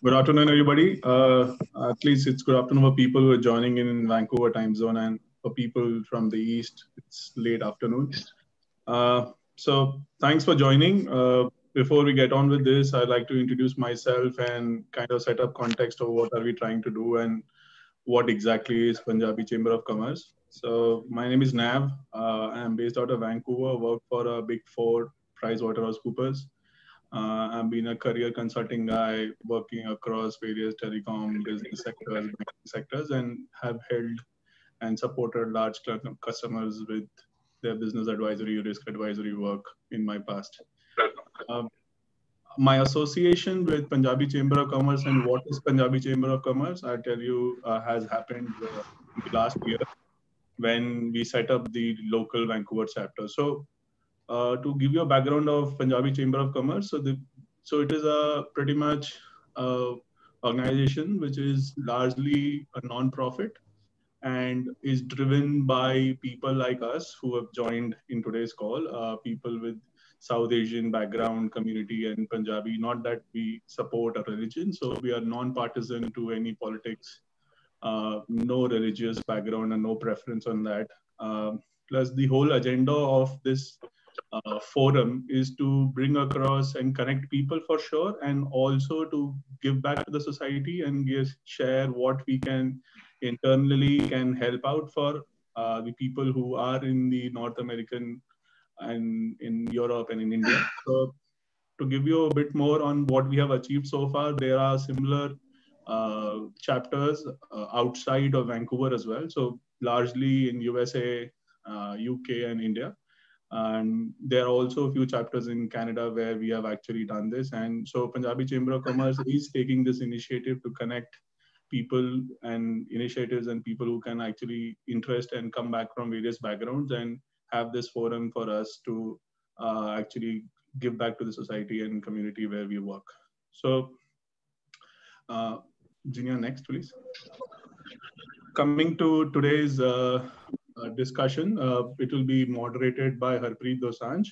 Good afternoon, everybody. At least it's good afternoon for people who are joining in Vancouver time zone, and for people from the East, it's late afternoon. So thanks for joining. Before we get on with this, I'd like to introduce myself and kind of set up context of what are we trying to do and what exactly is Punjabi Chamber of Commerce. So my name is Nav. I'm based out of Vancouver, work for a Big Four PricewaterhouseCoopers. I've been a career consulting guy working across various telecom business sectors, banking sectors, and have held and supported large customers with their business advisory, risk advisory work in my past. My association with Punjabi Chamber of Commerce and what is Punjabi Chamber of Commerce, I tell you, has happened last year when we set up the local Vancouver chapter. So to give you a background of Punjabi Chamber of Commerce, so it is a pretty much organization which is largely a non-profit and is driven by people like us who have joined in today's call, people with South Asian background, community, and Punjabi. Not that we support a religion, so we are non-partisan to any politics, no religious background and no preference on that. Plus, the whole agenda of this forum is to bring across and connect people for sure, and also to give back to the society and share what we can internally can help out for the people who are in the North American and in Europe and in India. So to give you a bit more on what we have achieved so far, there are similar chapters outside of Vancouver as well. So largely in USA, UK and India. And there are also a few chapters in Canada where we have actually done this. And so Punjabi Chamber of Commerce is taking this initiative to connect people and initiatives and people who can actually interest and come back from various backgrounds and have this forum for us to actually give back to the society and community where we work. So, Jinya, next, please. Coming to today's discussion, it will be moderated by Harpreet Dosanjh.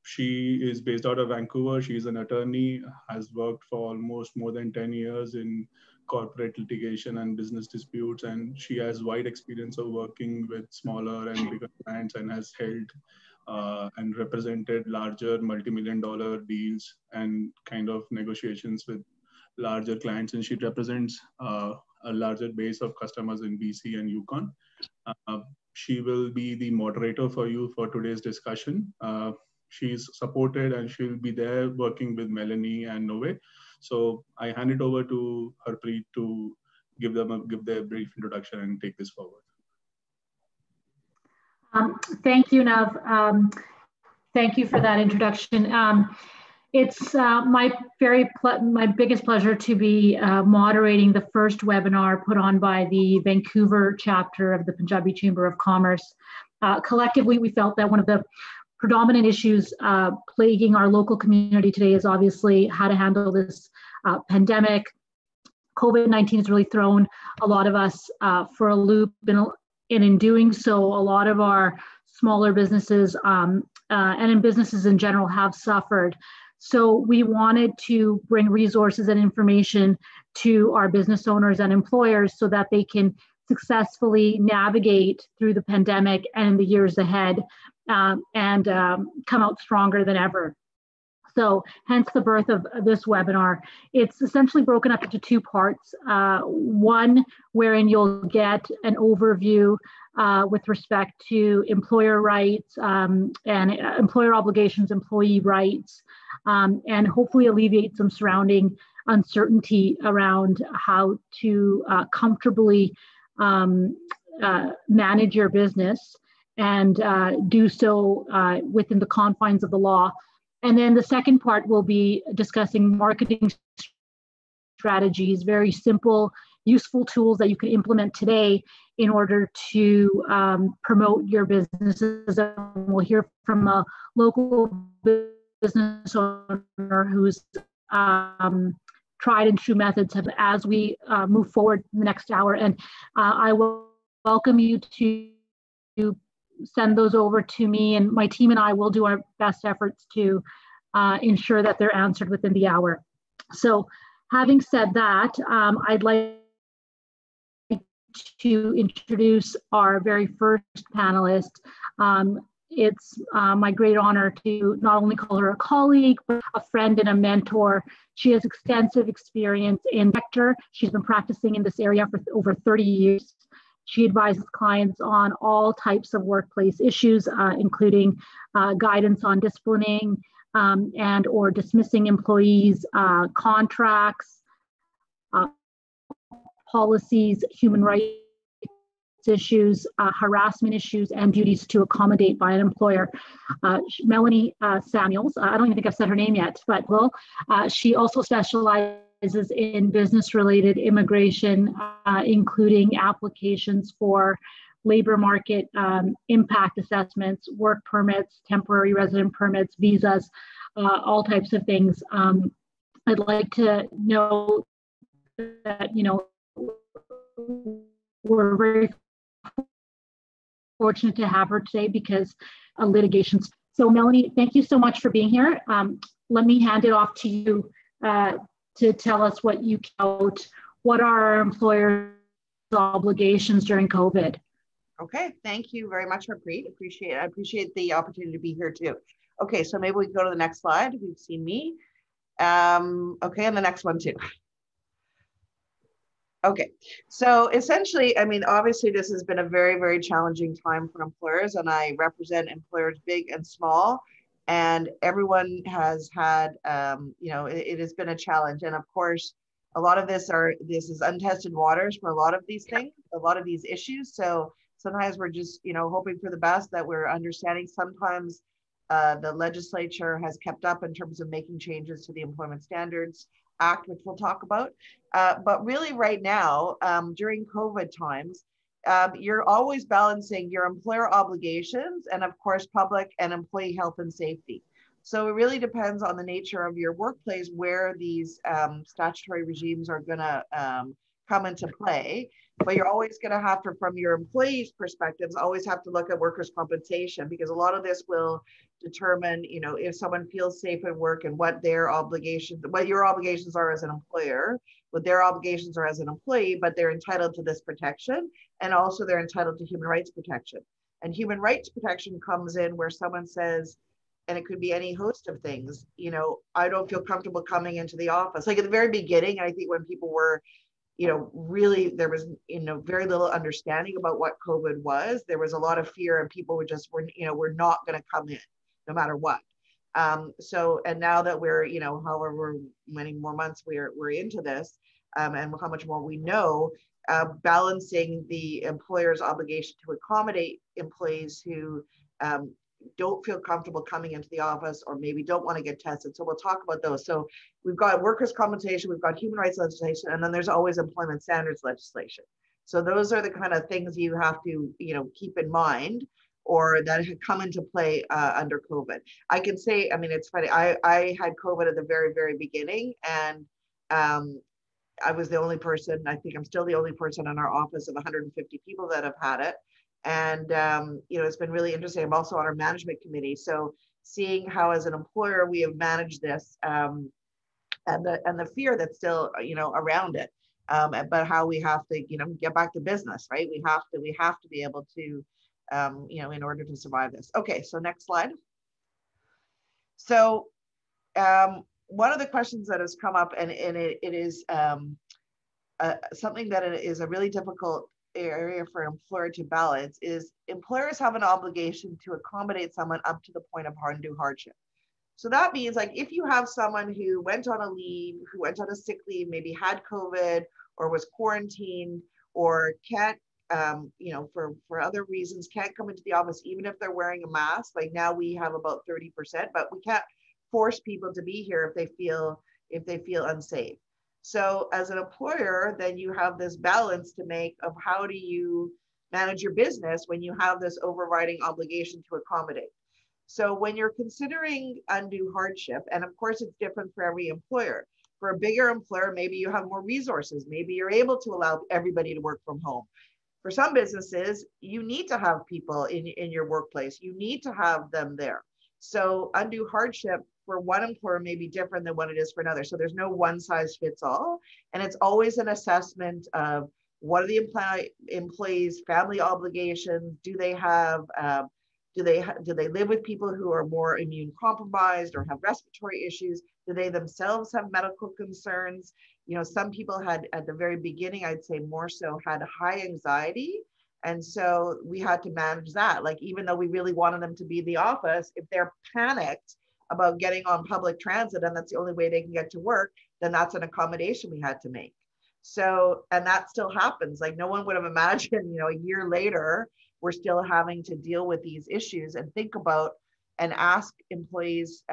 She is based out of Vancouver. She's an attorney, has worked for almost more than 10 years in corporate litigation and business disputes, and she has wide experience of working with smaller and bigger clients and has held and represented larger multi-million-dollar deals and kind of negotiations with larger clients, and she represents a larger base of customers in BC and Yukon. She will be the moderator for you for today's discussion. She's supported and she'll be there working with Melanie and Novette. So I hand it over to Harpreet to give their brief introduction and take this forward. Thank you, Nav. Thank you for that introduction. It's my biggest pleasure to be moderating the first webinar put on by the Vancouver chapter of the Punjabi Chamber of Commerce. Collectively, we felt that one of the predominant issues plaguing our local community today is obviously how to handle this pandemic. COVID-19 has really thrown a lot of us for a loop, and in doing so, a lot of our smaller businesses and in businesses in general have suffered. So we wanted to bring resources and information to our business owners and employers so that they can successfully navigate through the pandemic and the years ahead and come out stronger than ever. So hence the birth of this webinar. It's essentially broken up into two parts. One wherein you'll get an overview with respect to employer rights and employer obligations, employee rights, and hopefully alleviate some surrounding uncertainty around how to comfortably manage your business and do so within the confines of the law. And then the second part will be discussing marketing strategies, very simple, useful tools that you can implement today in order to promote your businesses. And we'll hear from a local business owner who's tried and true methods as we move forward in the next hour. And I will welcome you to send those over to me, and my team and I will do our best efforts to ensure that they're answered within the hour. So Having said that, I'd like to introduce our very first panelist. It's my great honor to not only call her a colleague, but a friend and a mentor. She has extensive experience in the sector. She's been practicing in this area for over 30 years. She advises clients on all types of workplace issues, including guidance on disciplining and or dismissing employees, contracts, policies, human rights issues, harassment issues, and duties to accommodate by an employer. Melanie Samuel, I don't even think I've said her name yet, but she also specializes in business-related immigration, including applications for labor market impact assessments, work permits, temporary resident permits, visas, all types of things. I'd like to know that, we're very fortunate to have her today because of litigations. So Melanie, thank you so much for being here. Let me hand it off to you to tell us what are our employers' obligations during COVID? Okay, thank you very much, Harpreet. I appreciate the opportunity to be here too. Okay, so maybe we can go to the next slide. We've seen me. Okay, and the next one too. Okay, so essentially, I mean, obviously this has been a very, very challenging time for employers, and I represent employers big and small, and everyone has had, it has been a challenge. And of course, a lot of this is untested waters for a lot of these things, a lot of these issues. So sometimes we're just, hoping for the best, that we're understanding. Sometimes the legislature has kept up in terms of making changes to the Employment Standards Act, which we'll talk about. But really right now, during COVID times, you're always balancing your employer obligations and of course, public and employee health and safety. So it really depends on the nature of your workplace where these statutory regimes are gonna come into play. But you're always gonna have to, from your employees' perspectives, always have to look at workers' compensation, because a lot of this will determine, if someone feels safe at work and what their obligations, what your obligations are as an employer, what their obligations are as an employee, but they're entitled to this protection. And also they're entitled to human rights protection. And human rights protection comes in where someone says, and it could be any host of things, I don't feel comfortable coming into the office. Like at the very beginning, I think when people were, really, there was, very little understanding about what COVID was. There was a lot of fear, and people were we're not going to come in no matter what. So, and now that we're, however many more months we're into this, and how much more we know, balancing the employer's obligation to accommodate employees who don't feel comfortable coming into the office or maybe don't want to get tested. So we'll talk about those. So we've got workers' compensation, we've got human rights legislation, and then there's always employment standards legislation. So those are the kind of things you have to, keep in mind, or that had come into play under COVID. I can say, I mean, it's funny, I had COVID at the very, very beginning, and I was the only person, I think I'm still the only person in our office of 150 people that have had it. And, it's been really interesting. I'm also on our management committee. So seeing how as an employer, we have managed this and the fear that's still, around it, but how we have to, get back to business, right? We have to be able to, in order to survive this. Okay, so next slide. So one of the questions that has come up, and it is something that is a really difficult area for an employer to balance, is employers have an obligation to accommodate someone up to the point of undue hardship. So that means, like, if you have someone who went on a leave, who went on a sick leave, maybe had COVID or was quarantined or can't, for other reasons, can't come into the office, even if they're wearing a mask. Like now we have about 30%, but we can't force people to be here if they feel unsafe. So as an employer, then you have this balance to make of how do you manage your business when you have this overriding obligation to accommodate. So when you're considering undue hardship, and of course it's different for every employer. For a bigger employer, maybe you have more resources. Maybe you're able to allow everybody to work from home. For some businesses, you need to have people in your workplace. You need to have them there. So undue hardship for one employer may be different than what it is for another. So there's no one size fits all. And it's always an assessment of what are the employees' family obligations? Do they have, do they live with people who are more immune compromised or have respiratory issues? Do they themselves have medical concerns? You know, some people had at the very beginning, I'd say more so, had high anxiety. And so we had to manage that. Like, even though we really wanted them to be in the office, if they're panicked about getting on public transit and that's the only way they can get to work, then that's an accommodation we had to make. So, and that still happens. Like, no one would have imagined, you know, a year later, we're still having to deal with these issues and think about and ask employees,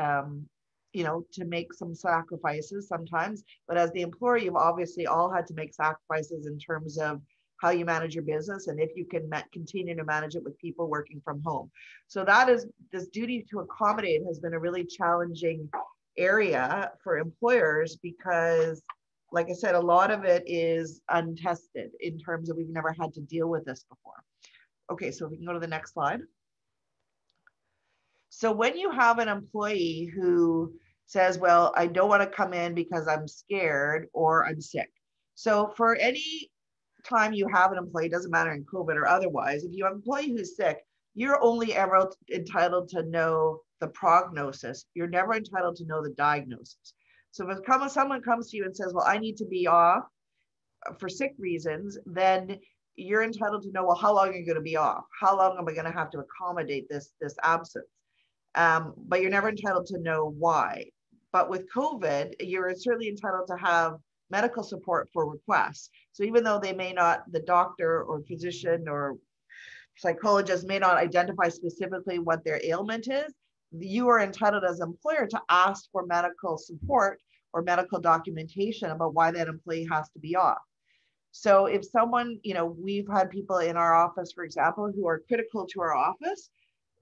you know, to make some sacrifices sometimes. But as the employer, you've obviously all had to make sacrifices in terms of how you manage your business and if you can continue to manage it with people working from home. So that is, this duty to accommodate has been a really challenging area for employers because, like I said, a lot of it is untested in terms of we've never had to deal with this before. Okay, so we can go to the next slide. So when you have an employee who says, well, I don't want to come in because I'm scared or I'm sick. So for any time you have an employee, doesn't matter in COVID or otherwise, if you have an employee who's sick, you're only ever entitled to know the prognosis. You're never entitled to know the diagnosis. So if someone comes to you and says, well, I need to be off for sick reasons, then you're entitled to know, well, how long are you going to be off? How long am I going to have to accommodate this absence? But you're never entitled to know why. But with COVID, you're certainly entitled to have medical support for requests. So even though they may not, the doctor or physician or psychologist may not identify specifically what their ailment is, you are entitled as an employer to ask for medical support or medical documentation about why that employee has to be off. So if someone, you know, we've had people in our office, for example, who are critical to our office,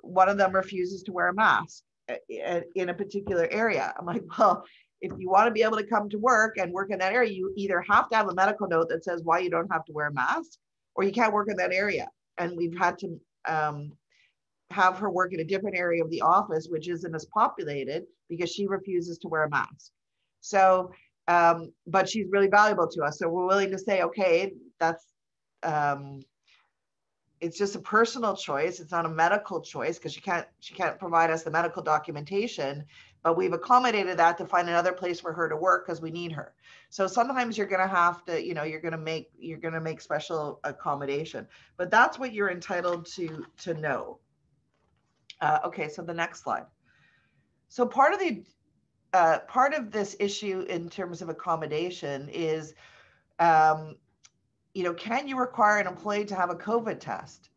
one of them refuses to wear a mask in a particular area. I'm like, well, if you want to be able to come to work and work in that area, you either have to have a medical note that says why you don't have to wear a mask, or you can't work in that area. And we've had to have her work in a different area of the office, which isn't as populated, because she refuses to wear a mask. So, but she's really valuable to us. So we're willing to say, okay, that's, it's just a personal choice. It's not a medical choice because she can't provide us the medical documentation, but we've accommodated that to find another place for her to work because we need her. So sometimes you're going to have to, you know, you're going to make special accommodation, but that's what you're entitled to know. Okay, so the next slide. So part of this issue in terms of accommodation is, you know, can you require an employee to have a COVID test?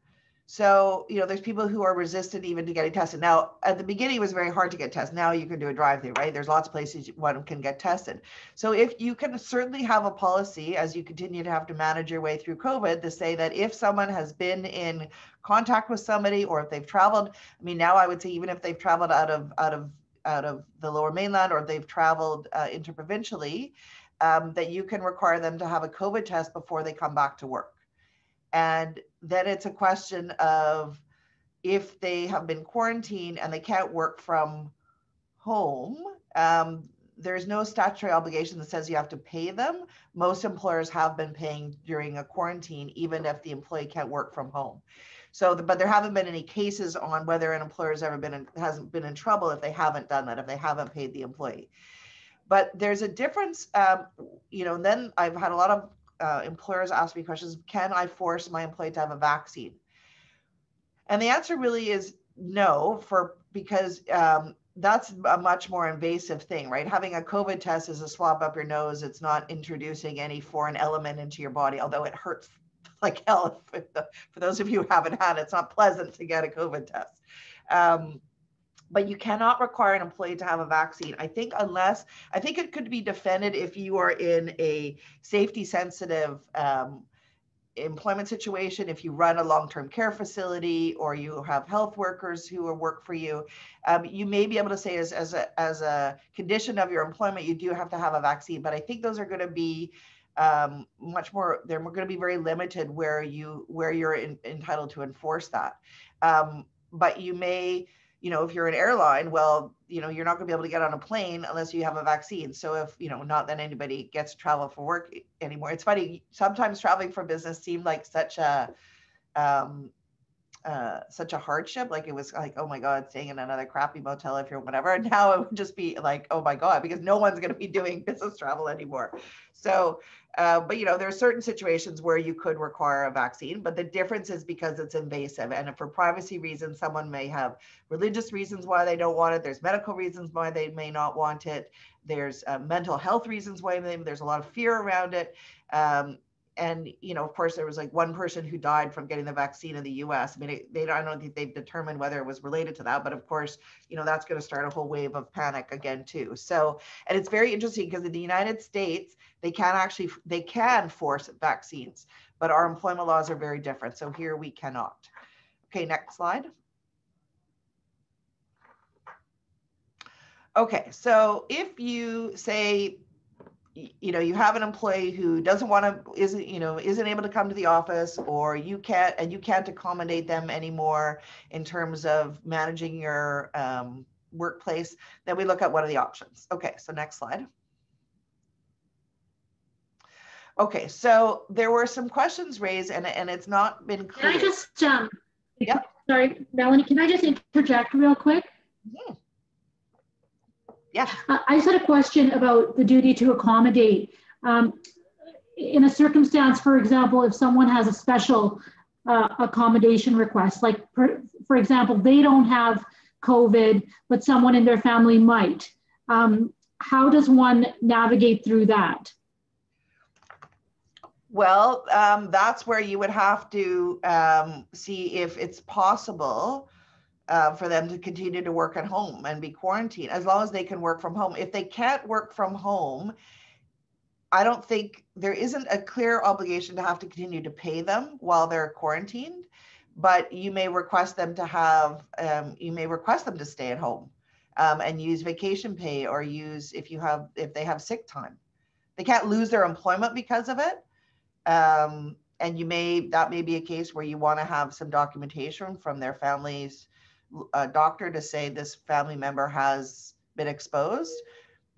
So, you know, there's people who are resistant even to getting tested. Now, at the beginning, it was very hard to get tested. Now you can do a drive-through, right? There's lots of places one can get tested. So if you can certainly have a policy as you continue to have to manage your way through COVID to say that if someone has been in contact with somebody or if they've traveled, I mean, now I would say even if they've traveled out of the Lower Mainland or they've traveled interprovincially, that you can require them to have a COVID test before they come back to work. And then it's a question of if they have been quarantined and they can't work from home, there's no statutory obligation that says you have to pay them. Most employers have been paying during a quarantine, even if the employee can't work from home. So, but there haven't been any cases on whether an employer hasn't been in trouble if they haven't done that, if they haven't paid the employee. But there's a difference, you know, and then I've had a lot of employers ask me questions, can I force my employee to have a vaccine? And the answer really is no, because that's a much more invasive thing, right? Having a COVID test is a swab up your nose. It's not introducing any foreign element into your body, although it hurts like hell. For those of you who haven't had it, it's not pleasant to get a COVID test. But you cannot require an employee to have a vaccine. I think it could be defended if you are in a safety sensitive employment situation, if you run a long-term care facility or you have health workers who work for you, you may be able to say as a condition of your employment, you do have to have a vaccine. But I think those are going to be much more, they're going to be very limited where you're entitled to enforce that. But you may, you know, if you're an airline, well, you know, you're not going to be able to get on a plane unless you have a vaccine. So if, you know, not that anybody gets to travel for work anymore. It's funny, sometimes traveling for business seemed like such a hardship. Like it was like, oh my God, staying in another crappy motel if you're whatever. And now it would just be like, oh my God, because no one's going to be doing business travel anymore. So, but you know, there are certain situations where you could require a vaccine, but the difference is because it's invasive. And for privacy reasons, someone may have religious reasons why they don't want it. There's medical reasons why they may not want it. There's mental health reasons why there's a lot of fear around it. And, you know, of course, there was like one person who died from getting the vaccine in the US. I mean, I don't think they've determined whether it was related to that, but of course, you know, that's going to start a whole wave of panic again, too. So, and it's very interesting because in the United States, they can force vaccines, but our employment laws are very different. So here we cannot. Okay, next slide. Okay, so if you say, you know, you have an employee who isn't able to come to the office, or you can't accommodate them anymore in terms of managing your workplace, then we look at what are the options. Okay, so next slide. Okay, so there were some questions raised, and it's not been clear. Can I just, Yep. Sorry, Melanie, can I just interject real quick? Mm-hmm. Yes. I just had a question about the duty to accommodate. In a circumstance, for example, if someone has a special accommodation request, like for example, they don't have COVID, but someone in their family might. How does one navigate through that? Well, that's where you would have to see if it's possible for them to continue to work at home and be quarantined, as long as they can work from home. If they can't work from home, I don't think there isn't a clear obligation to have to continue to pay them while they're quarantined, but you may request them to have, to stay at home and use vacation pay, or use if they have sick time. They can't lose their employment because of it. And that may be a case where you want to have some documentation from their family's doctor to say this family member has been exposed.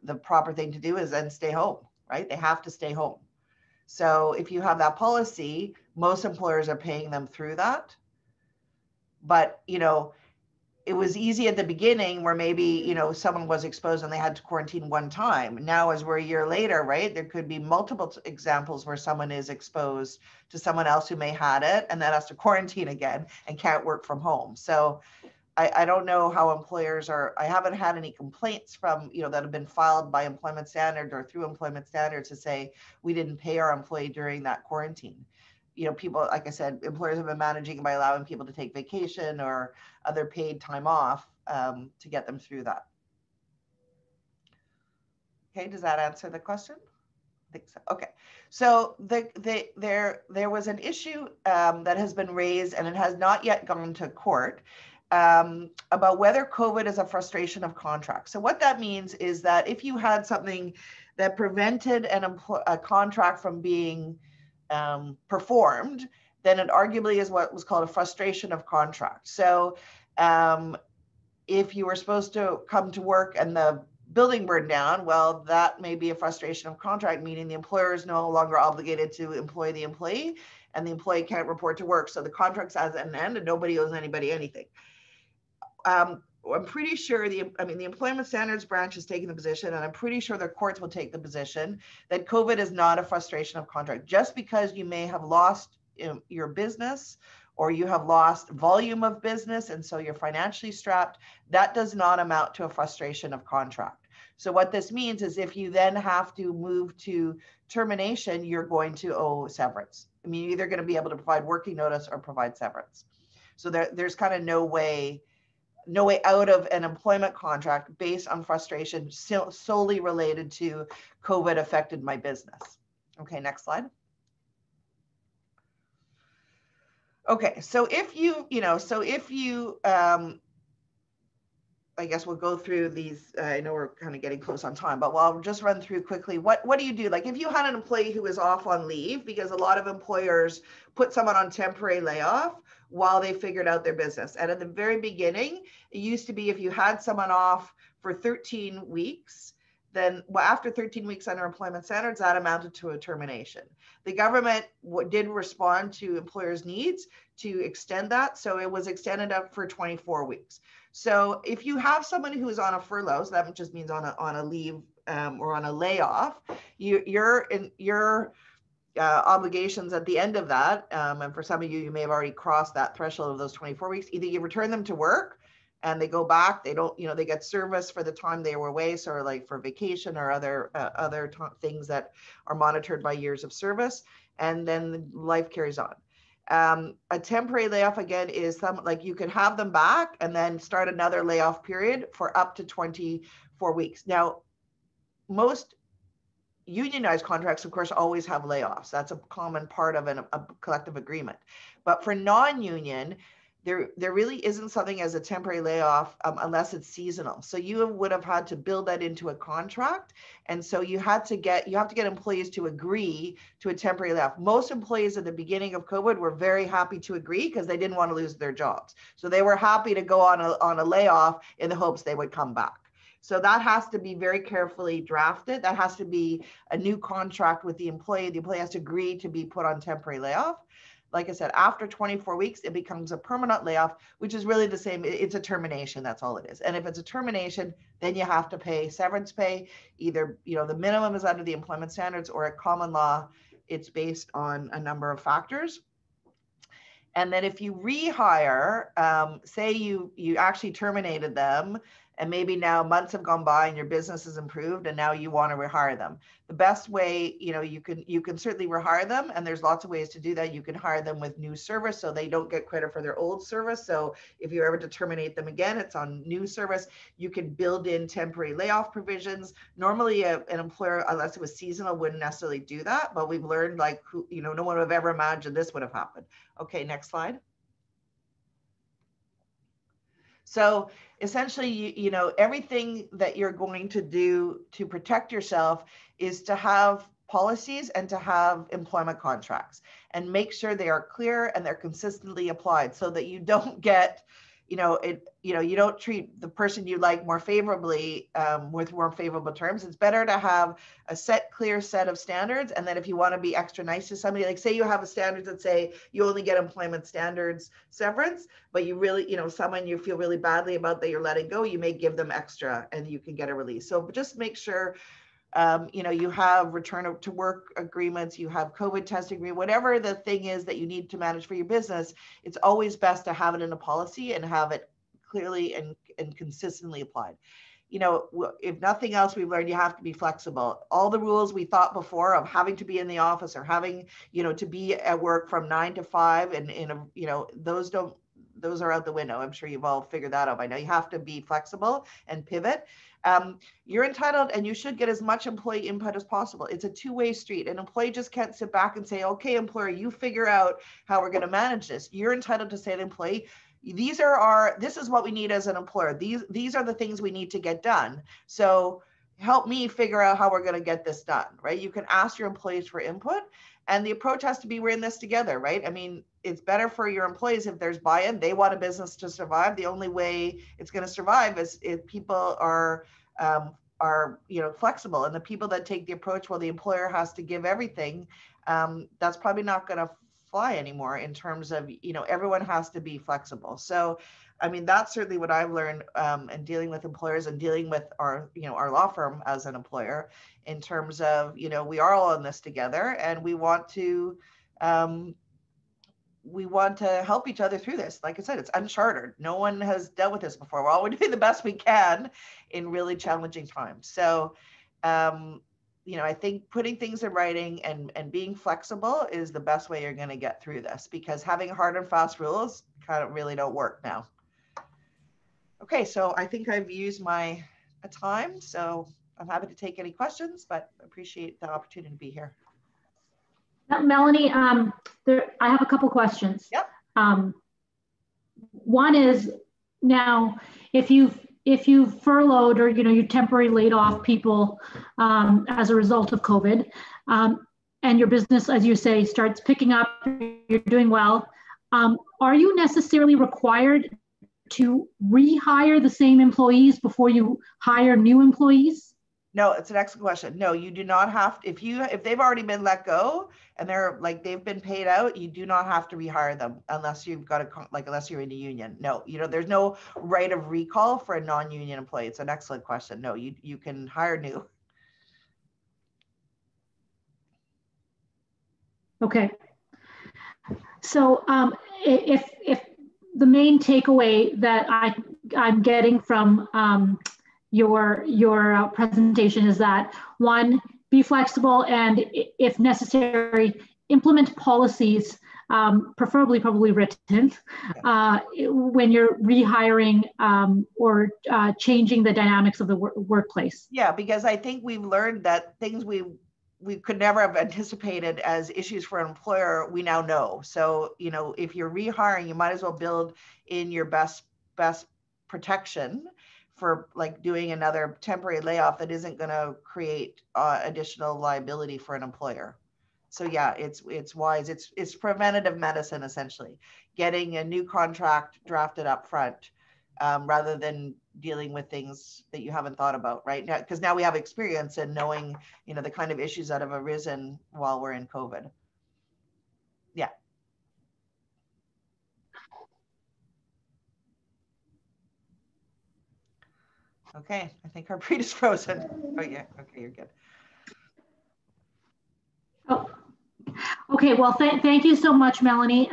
The proper thing to do is then stay home, right? They have to stay home. So if you have that policy, most employers are paying them through that. But, you know, it was easy at the beginning where maybe, you know, someone was exposed and they had to quarantine one time. Now, as we're a year later, right, there could be multiple examples where someone is exposed to someone else who may had it and then has to quarantine again and can't work from home. So I don't know how employers are. I haven't had any complaints from, you know, that have been filed by Employment Standard or through Employment Standard to say we didn't pay our employee during that quarantine. You know, people, like I said, employers have been managing by allowing people to take vacation or other paid time off to get them through that. Okay, does that answer the question? I think so. Okay, so there was an issue that has been raised, and it has not yet gone to court, about whether COVID is a frustration of contract. So what that means is that if you had something that prevented a contract from being performed, then it arguably is what was called a frustration of contract. So if you were supposed to come to work and the building burned down, well, that may be a frustration of contract, meaning the employer is no longer obligated to employ the employee, and the employee can't report to work. So the contract's at an end and nobody owes anybody anything. I'm pretty sure the Employment Standards Branch is taking the position, and I'm pretty sure the courts will take the position that COVID is not a frustration of contract. Just because you may have lost your business or you have lost volume of business and so you're financially strapped, that does not amount to a frustration of contract. So what this means is if you then have to move to termination, you're going to owe severance. I mean, you're either going to be able to provide working notice or provide severance. So there's kind of no way out of an employment contract based on frustration solely related to COVID affected my business. Okay, next slide. Okay, so if you I guess we'll go through these. I know we're kind of getting close on time, but I'll just run through quickly. What do you do? Like if you had an employee who was off on leave, because a lot of employers put someone on temporary layoff while they figured out their business. And at the very beginning, it used to be if you had someone off for 13 weeks, then after 13 weeks under employment standards, that amounted to a termination. The government did respond to employers' needs to extend that. So it was extended up for 24 weeks. So if you have someone who is on a furlough, so that just means on a leave or on a layoff, your obligations at the end of that, and for some of you, you may have already crossed that threshold of those 24 weeks, either you return them to work and they go back, they don't, they get service for the time they were away, so like for vacation or other things that are monitored by years of service, and then life carries on. A temporary layoff, again, is like you could have them back and then start another layoff period for up to 24 weeks. Now, most unionized contracts, of course, always have layoffs. That's a common part of a collective agreement. But for non-union, there really isn't something as a temporary layoff unless it's seasonal. So you would have had to build that into a contract. And so you have to get employees to agree to a temporary layoff. Most employees at the beginning of COVID were very happy to agree because they didn't want to lose their jobs. So they were happy to go on a layoff in the hopes they would come back. So that has to be very carefully drafted. That has to be a new contract with the employee. The employee has to agree to be put on temporary layoff. Like I said, after 24 weeks, it becomes a permanent layoff, which is really the same. It's a termination. That's all it is. And if it's a termination, then you have to pay severance pay. Either, the minimum is under the employment standards, or at common law, it's based on a number of factors. And then if you rehire, say you actually terminated them, and maybe now months have gone by and your business has improved and now you want to rehire them. The best way, you can certainly rehire them, and there's lots of ways to do that. You can hire them with new service so they don't get credit for their old service. So if you're ever to terminate them again, it's on new service. You can build in temporary layoff provisions. Normally an employer, unless it was seasonal, wouldn't necessarily do that, but we've learned no one would have ever imagined this would have happened. Okay, next slide. So essentially, everything that you're going to do to protect yourself is to have policies and to have employment contracts, and make sure they are clear and they're consistently applied, so that you don't get, you don't treat the person you like more favorably with more favorable terms. It's better to have a clear set of standards. And then if you want to be extra nice to somebody, like say you have a standard that say you only get employment standards severance, but you really, someone you feel really badly about that you're letting go, you may give them extra and you can get a release. So just make sure you have return to work agreements, you have COVID testing agreement, whatever the thing is that you need to manage for your business, it's always best to have it in a policy and have it clearly and consistently applied. If nothing else, we've learned you have to be flexible. All the rules we thought before of having to be in the office or having, to be at work from 9 to 5 and those are out the window. I'm sure you've all figured that out by now. You have to be flexible and pivot. You're entitled and you should get as much employee input as possible. It's a two-way street. An employee just can't sit back and say, okay, employer, you figure out how we're going to manage this. You're entitled to say to the employee, this is what we need as an employer. These are the things we need to get done. So help me figure out how we're going to get this done, right? You can ask your employees for input, and the approach has to be, we're in this together, right? I mean, it's better for your employees if there's buy-in. They want a business to survive. The only way it's going to survive is if people are flexible, and the people that take the approach, well, the employer has to give everything. That's probably not going to fly anymore in terms of, everyone has to be flexible. So, I mean, that's certainly what I've learned in dealing with employers and dealing with our law firm as an employer, in terms of, we are all in this together, and we want to help each other through this. Like I said, it's uncharted. No one has dealt with this before. We're all doing the best we can in really challenging times. So, I think putting things in writing and being flexible is the best way you're going to get through this, because having hard and fast rules kind of really don't work now. Okay, so I think I've used my time, so I'm happy to take any questions, but appreciate the opportunity to be here. Now, Melanie, I have a couple questions. Yep. One is, now, if you've if you furloughed or you temporarily laid off people as a result of COVID, and your business, as you say, starts picking up, you're doing well, are you necessarily required to rehire the same employees before you hire new employees? No, it's an excellent question. No, you do not have to, if they've already been let go and they've been paid out, you do not have to rehire them unless you've got unless you're in a union. No, there's no right of recall for a non-union employee. It's an excellent question. No, you can hire new. Okay. So if the main takeaway that I'm getting from your presentation is that, one, be flexible, and if necessary, implement policies, preferably probably written, when you're rehiring or changing the dynamics of the workplace. Yeah, because I think we've learned that things we could never have anticipated as issues for an employer, we now know. So, if you're rehiring, you might as well build in your best protection for doing another temporary layoff that isn't going to create additional liability for an employer. So yeah, it's wise. It's preventative medicine, essentially, getting a new contract drafted up front rather than dealing with things that you haven't thought about right now, because now we have experience in knowing, the kind of issues that have arisen while we're in COVID. Yeah. Okay, I think Harpreet is frozen. Oh yeah, okay, you're good. Oh, okay, well, thank you so much, Melanie.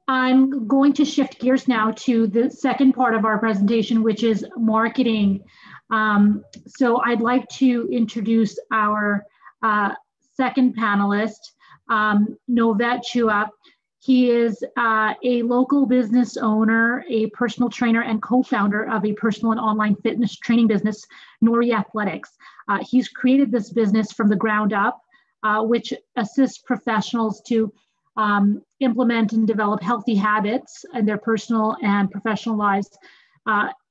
I'm going to shift gears now to the second part of our presentation, which is marketing. So I'd like to introduce our second panelist, Novette Chua. He is a local business owner, a personal trainer, and co-founder of a personal and online fitness training business, Nori Athletics. He's created this business from the ground up, which assists professionals to implement and develop healthy habits in their personal and professional lives.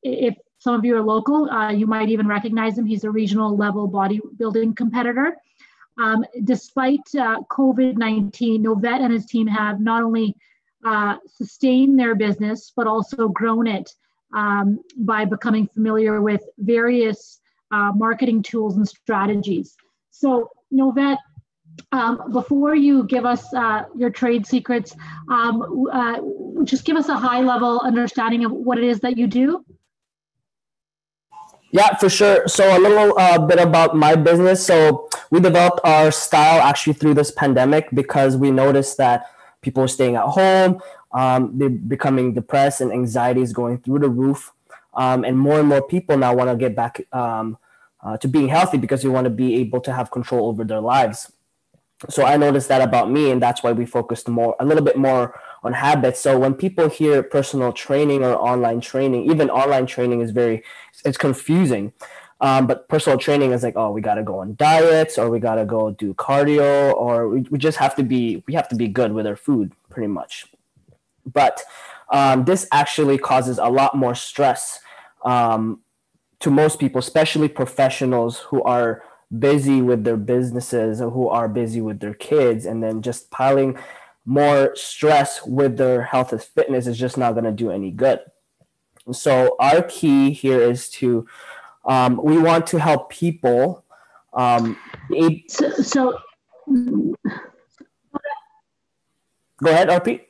If some of you are local, you might even recognize him. He's a regional level bodybuilding competitor. Despite COVID-19, Novette and his team have not only sustained their business, but also grown it by becoming familiar with various marketing tools and strategies. So Novette, before you give us your trade secrets, just give us a high level understanding of what it is that you do. Yeah, for sure. So a little bit about my business. So we developed our style actually through this pandemic because we noticed that people are staying at home, they're becoming depressed, and anxiety is going through the roof. And more people now want to get back to being healthy because they want to be able to have control over their lives. So I noticed that about me, and that's why we focused a little bit more on habits. So when people hear personal training or online training, even online training it's confusing. But personal training is like, oh, we got to go on diets, or we got to go do cardio, or we just have to be good with our food pretty much. But this actually causes a lot more stress to most people, especially professionals who are busy with their businesses, or who are busy with their kids, and then just piling more stress with their health and fitness is just not going to do any good. So our key here is to we want to help people go ahead, Harpreet.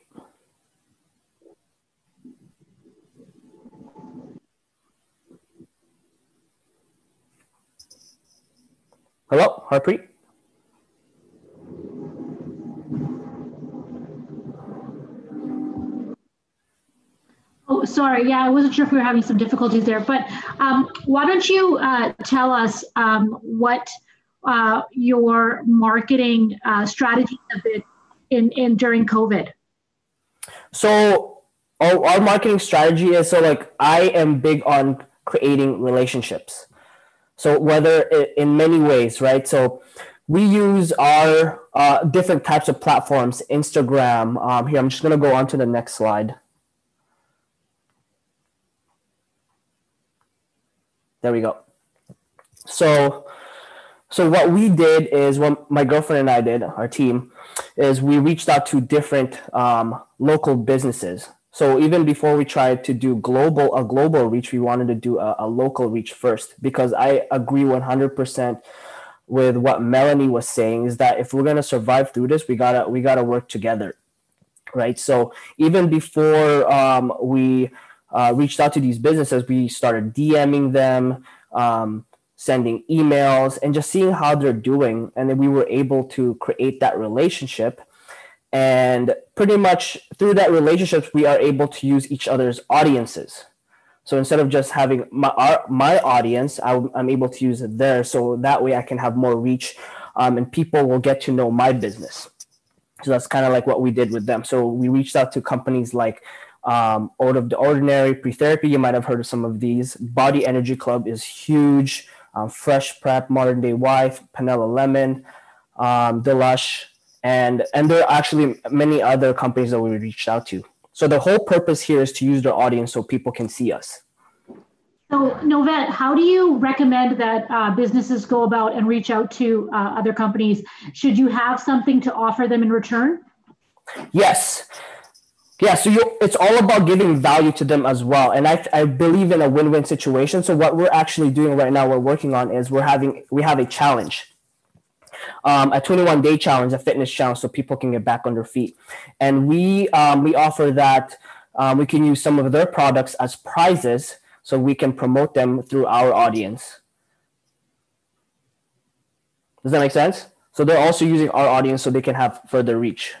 Hello, Harpreet. Oh, sorry. Yeah, I wasn't sure if we were having some difficulties there, but why don't you tell us what your marketing strategies have been in during COVID? So our marketing strategy is, so like, I am big on creating relationships. So whether in many ways, right? So we use our different types of platforms, Instagram. Here, I'm just going to go on to the next slide. There we go. So what we did is, what my girlfriend and I did, our team, is we reached out to different local businesses. So even before we tried to do a global reach, we wanted to do a local reach first, because I agree 100% with what Melanie was saying, is that if we're going to survive through this, we gotta work together, right? So even before we reached out to these businesses, we started DMing them, sending emails, and just seeing how they're doing. And then we were able to create that relationship. And pretty much through that relationship, we are able to use each other's audiences. So instead of just having my audience, I'm able to use it there. So that way I can have more reach, and people will get to know my business. So that's kind of like what we did with them. So we reached out to companies like Out of the Ordinary, Pre-Therapy. You might have heard of some of these. Body Energy Club is huge. Fresh Prep, Modern Day Wife, Panella Lemon, Delush, and there are actually many other companies that we reached out to. So the whole purpose here is to use their audience so people can see us. So Novette, how do you recommend that businesses go about and reach out to other companies? Should you have something to offer them in return? Yes. Yeah, so it's all about giving value to them as well. And I believe in a win-win situation. So what we're actually doing right now, we're working on, is we have a challenge. A 21-day challenge, a fitness challenge, so people can get back on their feet. And we offer that we can use some of their products as prizes, so we can promote them through our audience. Does that make sense? So they're also using our audience so they can have further reach.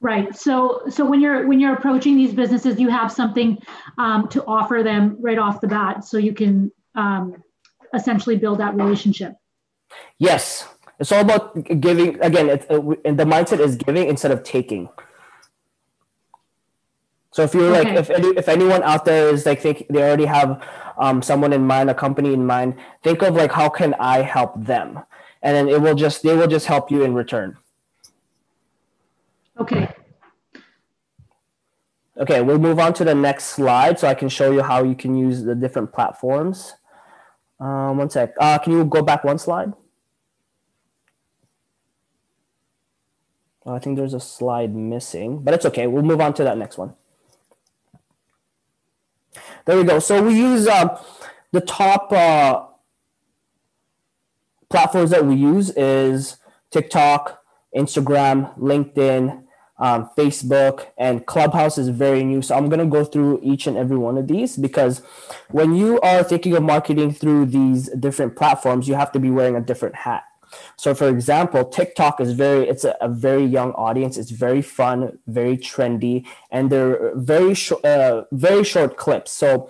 Right. So when you're approaching these businesses, you have something to offer them right off the bat, so you can essentially build that relationship. Yes, it's all about giving. Again, and the mindset is giving instead of taking. So if you're like, if anyone out there is like, think they already have someone in mind, a company in mind, think of like, how can I help them? And then they will just help you in return. Okay. Okay, we'll move on to the next slide so I can show you how you can use the different platforms. One sec. Can you go back one slide? I think there's a slide missing, but it's okay. We'll move on to that next one. There we go. So we use the top platforms that we use is TikTok, Instagram, LinkedIn, Facebook, and Clubhouse is very new. So I'm going to go through each and every one of these, because when you are thinking of marketing through these different platforms, you have to be wearing a different hat. So for example, TikTok is it's a very young audience. It's very fun, very trendy, and they're very short clips. So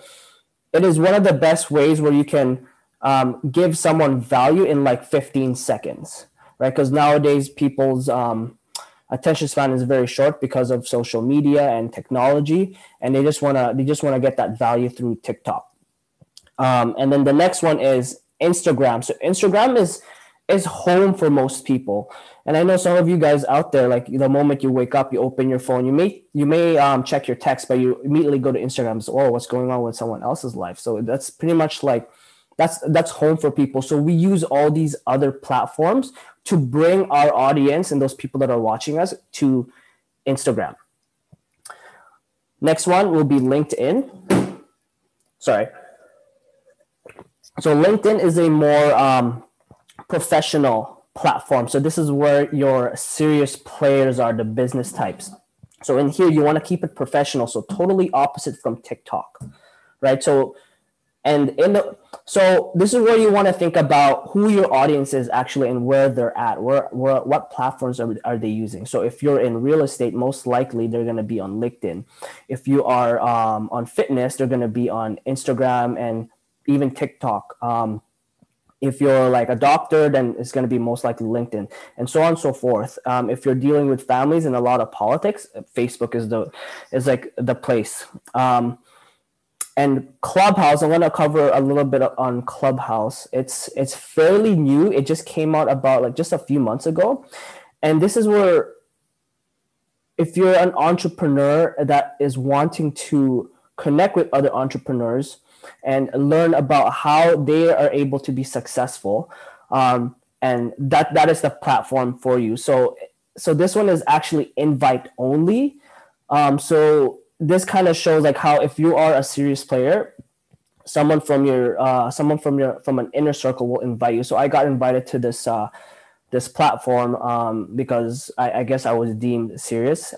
it is one of the best ways where you can give someone value in like 15 seconds, right? Because nowadays people's attention span is very short because of social media and technology, and they just wanna get that value through TikTok. And then the next one is Instagram. So Instagram is home for most people. And I know some of you guys out there, like the moment you wake up, you open your phone, you may check your text, but you immediately go to Instagram. So, oh, what's going on with someone else's life? So that's pretty much like, that's home for people. So we use all these other platforms to bring our audience and those people that are watching us to Instagram. Next one will be LinkedIn. Sorry. So LinkedIn is a more professional platform. So this is where your serious players are, the business types. So in here, you want to keep it professional. So totally opposite from TikTok, right? So this is where you want to think about who your audience is actually and where they're at, what platforms are they using. So if you're in real estate, most likely they're going to be on LinkedIn. If you are on fitness, they're going to be on Instagram and even TikTok. If you're like a doctor, then it's going to be most likely LinkedIn, and so on and so forth. If you're dealing with families and a lot of politics, Facebook is like the place. And Clubhouse, I'm going to cover a little bit on Clubhouse. It's fairly new. It just came out about like just a few months ago. And this is where, if you're an entrepreneur that is wanting to connect with other entrepreneurs, and learn about how they are able to be successful. And that is the platform for you. So this one is actually invite only. So this kind of shows like how if you are a serious player, someone from an inner circle will invite you. So I got invited to this platform because I guess I was deemed serious.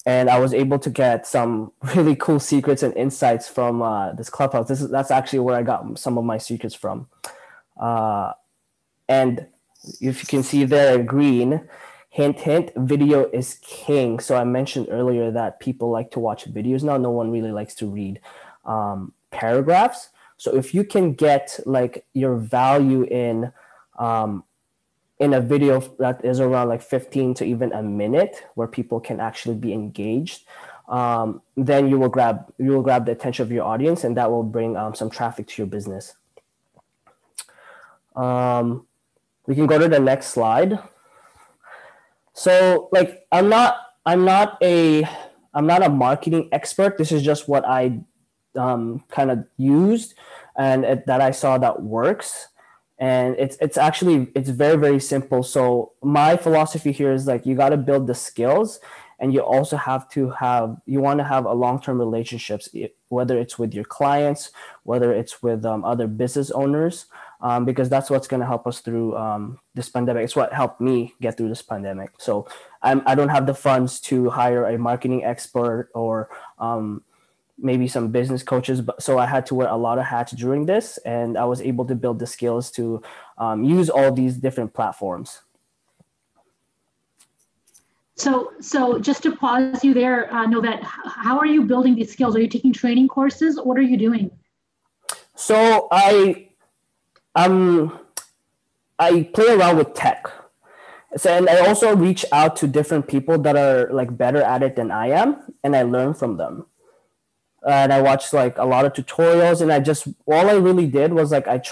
And I was able to get some really cool secrets and insights from this clubhouse. That's actually where I got some of my secrets from. And if you can see there in green, hint, hint, video is king. So I mentioned earlier that people like to watch videos now. No one really likes to read paragraphs. So if you can get like your value in a video that is around like 15 to even a minute where people can actually be engaged, then you will grab the attention of your audience, and that will bring some traffic to your business. We can go to the next slide. So like I'm not a marketing expert. This is just what I kind of used and that I saw that works. And it's actually very, very simple. So my philosophy here is like, you got to build the skills, and you also you want to have a long-term relationships, whether it's with your clients, whether it's with other business owners, because that's what's going to help us through this pandemic. It's what helped me get through this pandemic. So I don't have the funds to hire a marketing expert or maybe some business coaches, but so I had to wear a lot of hats during this, and I was able to build the skills to use all these different platforms. So just to pause you there, Novette, how are you building these skills? Are you taking training courses? What are you doing? So I play around with tech. So, and I also reach out to different people that are like better at it than I am, and I learn from them. And I watched like a lot of tutorials, and all I really did was like, I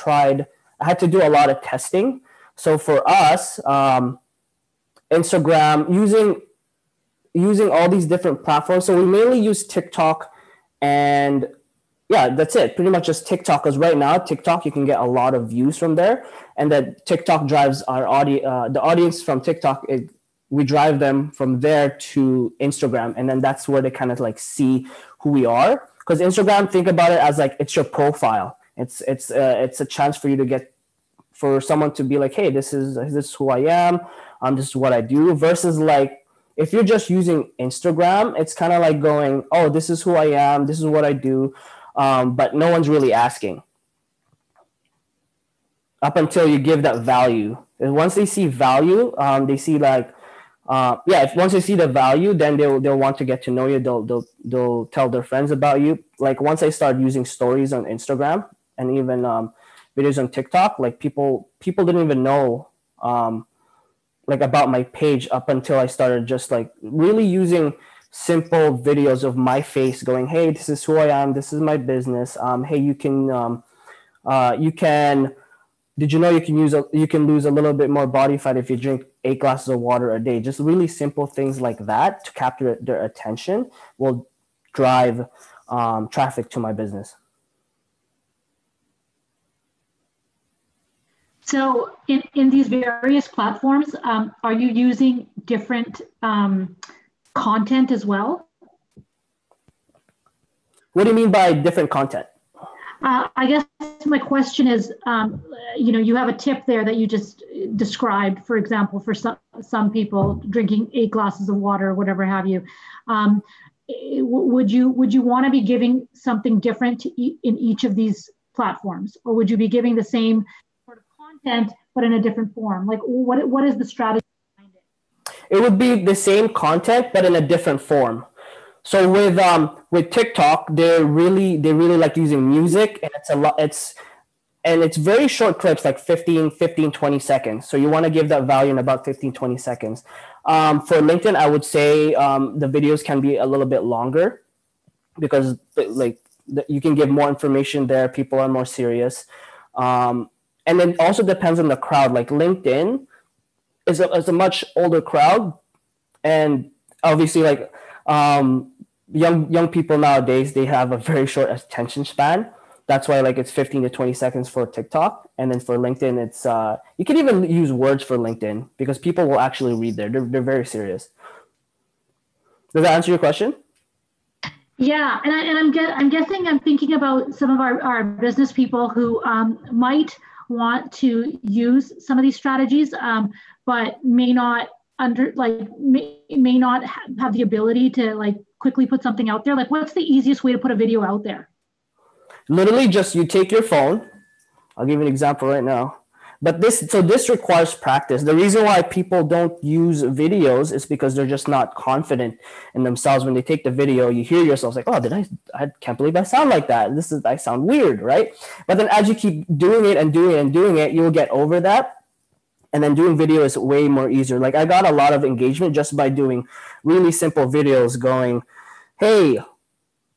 had to do a lot of testing. So for us, Instagram, using all these different platforms. So we mainly use TikTok, and yeah, that's it. Pretty much just TikTok, because right now TikTok, you can get a lot of views from there, and that TikTok drives our the audience from TikTok. We drive them from there to Instagram, and then that's where they kind of like see who we are. Because Instagram, think about it as like it's your profile. It's a chance for you to for someone to be like, hey, this is who I am. This is what I do. Versus like if you're just using Instagram, it's kind of like going, oh, this is who I am. This is what I do. But no one's really asking up until you give that value. And once they see value, they see like, once they see the value, then they'll want to get to know you. They'll tell their friends about you. Like once I started using stories on Instagram and even videos on TikTok, like people didn't even know like about my page up until I started just like really using simple videos of my face going, hey, this is who I am. This is my business. Hey, did you know you can lose a little bit more body fat if you drink 8 glasses of water a day? Just really simple things like that to capture their attention will drive traffic to my business. So in these various platforms, are you using different content as well? What do you mean by different content? I guess my question is, you have a tip there that you just described, for example, for some people drinking 8 glasses of water or whatever have you. Would you want to be giving something different in each of these platforms, or would you be giving the same sort of content but in a different form? Like what is the strategy behind it? It would be the same content but in a different form. So with TikTok, they really like using music, and it's very short clips, like 15, 20 seconds. So you want to give that value in about 15, 20 seconds. For LinkedIn, I would say the videos can be a little bit longer because like you can give more information there. People are more serious. And it also depends on the crowd. Like LinkedIn is a much older crowd, and obviously like young people nowadays, they have a very short attention span. That's why like it's 15 to 20 seconds for TikTok, and then for LinkedIn, it's you can even use words for LinkedIn because people will actually read there. They're very serious. Does that answer your question? Yeah, and I'm guessing I'm thinking about some of our business people who might want to use some of these strategies, but may not may not have the ability to like quickly put something out there. Like, what's the easiest way to put a video out there? Literally, just you take your phone. I'll give you an example right now. But this requires practice. The reason why people don't use videos is because they're just not confident in themselves. When they take the video, you hear yourself like, oh, I can't believe I sound like that. I sound weird, right? But then as you keep doing it and doing it and doing it, you'll get over that. And then doing video is way more easier. Like I got a lot of engagement just by doing really simple videos going, hey,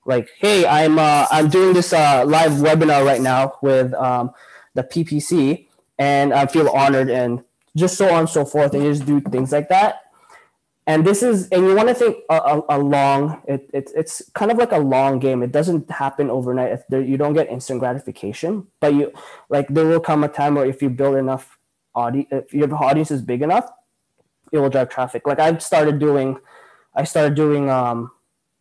I'm doing this live webinar right now with the PPC, and I feel honored, and just so on and so forth, and you just do things like that. And you want to think it's kind of like a long game. It doesn't happen overnight. You don't get instant gratification, but there will come a time where if you build enough audience, if your audience is big enough, it will drive traffic. Like I started doing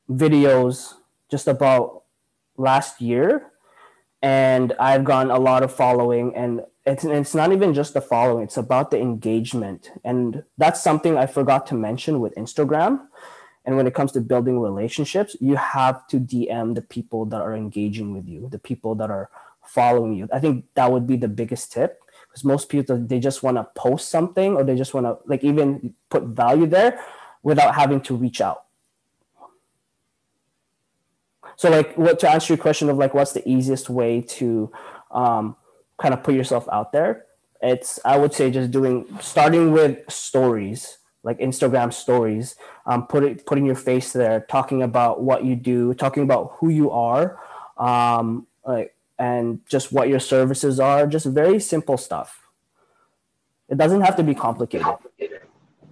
videos just about last year, and I've gotten a lot of following, and it's not even just the following, it's about the engagement. And that's something I forgot to mention with Instagram. And when it comes to building relationships, you have to DM the people that are engaging with you, the people that are following you. I think that would be the biggest tip, because most people, they just want to post something, or they just want to like even put value there without having to reach out. So to answer your question of like, what's the easiest way to kind of put yourself out there? I would say just starting with stories, like Instagram stories, putting your face there, talking about what you do, talking about who you are, and just what your services are, just very simple stuff. It doesn't have to be complicated.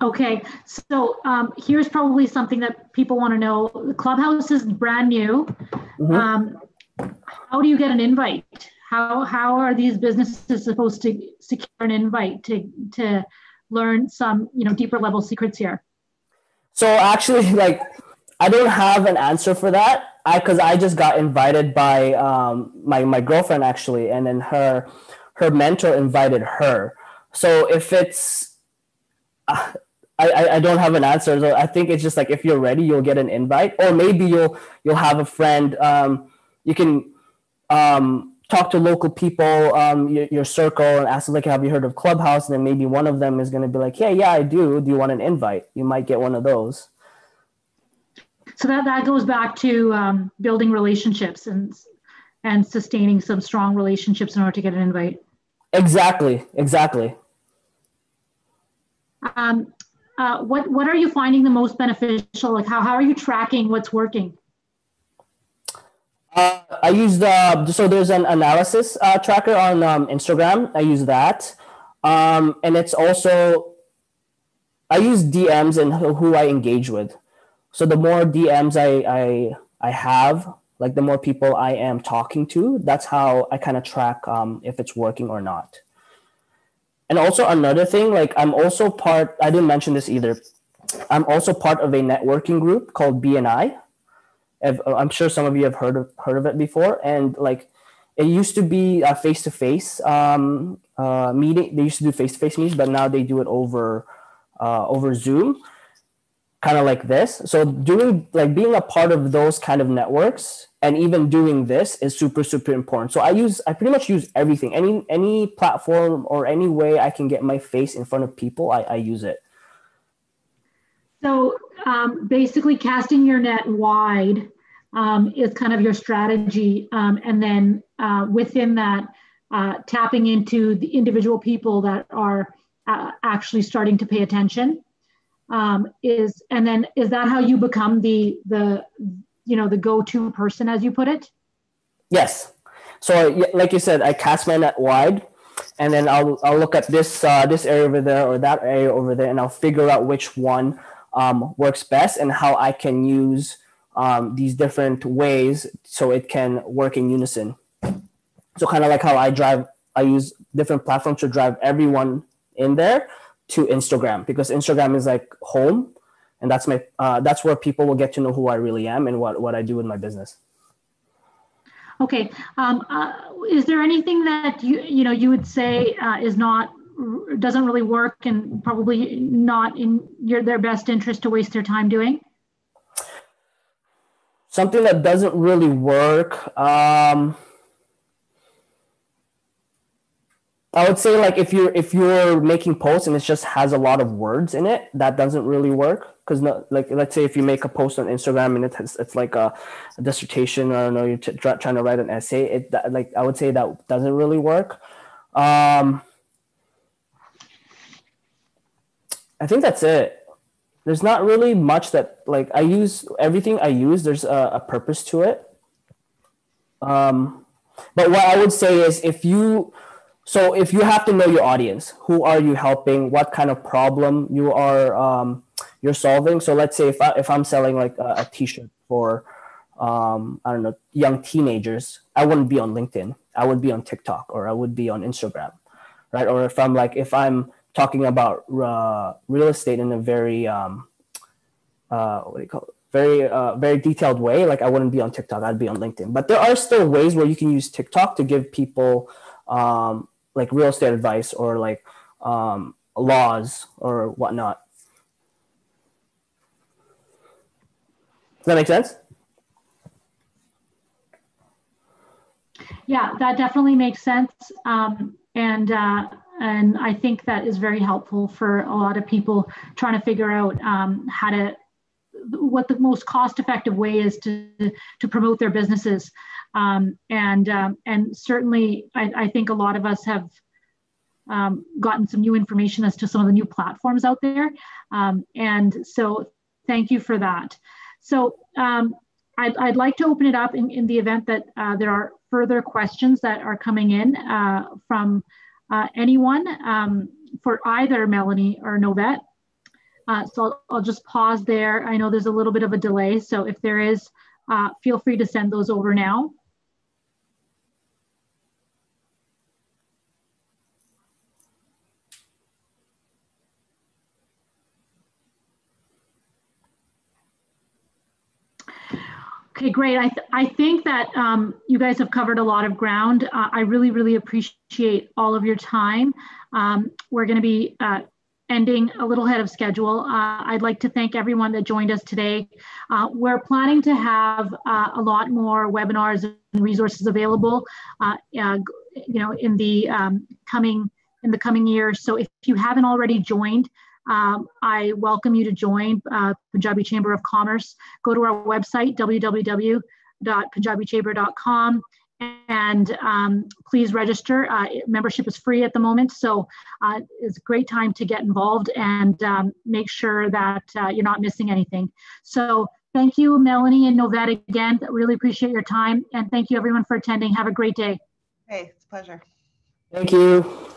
Okay, so here's probably something that people want to know. The Clubhouse is brand new. Mm-hmm. How do you get an invite? How are these businesses supposed to secure an invite to learn some deeper level secrets here? So actually, I don't have an answer for that. Because I just got invited by my girlfriend actually, and then her mentor invited her. So if it's I don't have an answer. So I think it's just like, if you're ready, you'll get an invite, or maybe you'll have a friend. You can talk to local people, your circle, and ask them, like, have you heard of Clubhouse? And then maybe one of them is going to be like, yeah, I do. Do you want an invite? You might get one of those. So that goes back to building relationships and sustaining some strong relationships in order to get an invite. Exactly. What are you finding the most beneficial? Like how are you tracking what's working? I use so there's an analysis tracker on Instagram. I use that, and it's also I use DMs and who I engage with. So the more DMs I have, like the more people I am talking to, that's how I kind of track if it's working or not. And also another thing, like I didn't mention this either. I'm also part of a networking group called BNI. I'm sure some of you have heard of it before. And like it used to be a face-to-face meeting. They used to do face-to-face meetings, but now they do it over Zoom, kind of like this. So being a part of those kind of networks and even doing this is super, super important. So I pretty much use everything, any platform or any way I can get my face in front of people, I use it. So basically casting your net wide is kind of your strategy. And then within that, tapping into the individual people that are actually starting to pay attention. Is that how you become the go-to person, as you put it? Yes. So like you said, I cast my net wide, and then I'll look at this area over there or that area over there, and I'll figure out which one works best and how I can use these different ways so it can work in unison. So kind of like how I use different platforms to drive everyone in there to Instagram, because Instagram is like home, and that's where people will get to know who I really am and what I do in my business. Okay. Is there anything that you would say doesn't really work and probably not in their best interest to waste their time doing? Something that doesn't really work. I would say like if you're making posts and it just has a lot of words in it, that doesn't really work. Because like let's say if you make a post on Instagram and it's like a dissertation, or I don't know, you're trying to write an essay, like I would say that doesn't really work. I think that's it. There's not really much that like everything I use. There's a purpose to it. But what I would say is if you have to know your audience, who are you helping, what kind of problem you're solving. So let's say if I'm selling like a t-shirt for, I don't know, young teenagers, I wouldn't be on LinkedIn. I would be on TikTok, or I would be on Instagram, right? Or if I'm talking about real estate in a very, very detailed way, like I wouldn't be on TikTok, I'd be on LinkedIn. But there are still ways where you can use TikTok to give people like real estate advice, or like laws or whatnot. Does that make sense? Yeah, that definitely makes sense. And I think that is very helpful for a lot of people trying to figure out what the most cost-effective way is to promote their businesses. And certainly, I think a lot of us have gotten some new information as to some of the new platforms out there. And so thank you for that. So I'd like to open it up in the event that there are further questions that are coming in from anyone for either Melanie or Novette. So I'll just pause there. I know there's a little bit of a delay, so if there is, feel free to send those over now. Okay, great. I think that you guys have covered a lot of ground. I really, really appreciate all of your time. We're going to be ending a little ahead of schedule. I'd like to thank everyone that joined us today. We're planning to have a lot more webinars and resources available, in the coming years. So if you haven't already joined, I welcome you to join Punjabi Chamber of Commerce. Go to our website, www.punjabichamber.com, and please register. Membership is free at the moment, so it's a great time to get involved and make sure that you're not missing anything. So thank you, Melanie and Novette, again. Really appreciate your time, and thank you everyone for attending. Have a great day. Hey, it's a pleasure. Thank you.